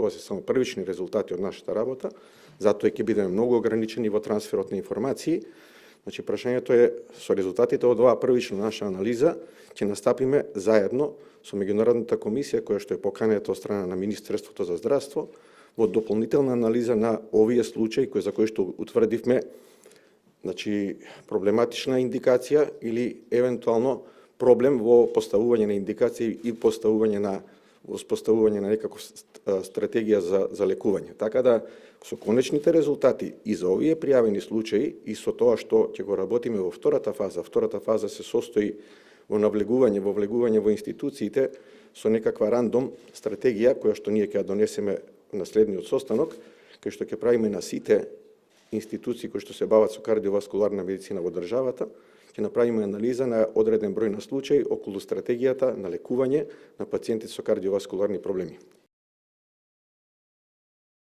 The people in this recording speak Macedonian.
ова се само првични резултати од нашата работа, затоа ќе бидеме многу ограничени во трансферот на информации. Значи, прашањето е, со резултатите од оваа првична наша анализа, ќе настапиме заедно со меѓународната комисија, која што е поканета од страна на Министерството за здравство, во дополнителна анализа на овие случаи за кои што утврдивме, значи, проблематична индикација или евентуално проблем во поставување на индикации и поставување на некаква стратегија за лекување. Така да, со конечните резултати и за овие пријавени случаи и со тоа што ќе го работиме во втората фаза се состои во влегување во институциите со некаква рандом стратегија која што ние ќе ја донесеме на следниот состанок, кај што ќе правиме на сите институции кои што се бават со кардиоваскуларна медицина во државата, ќе направиме анализа на одреден број на случаи околу стратегијата на лекување на пациенти со кардиоваскуларни проблеми.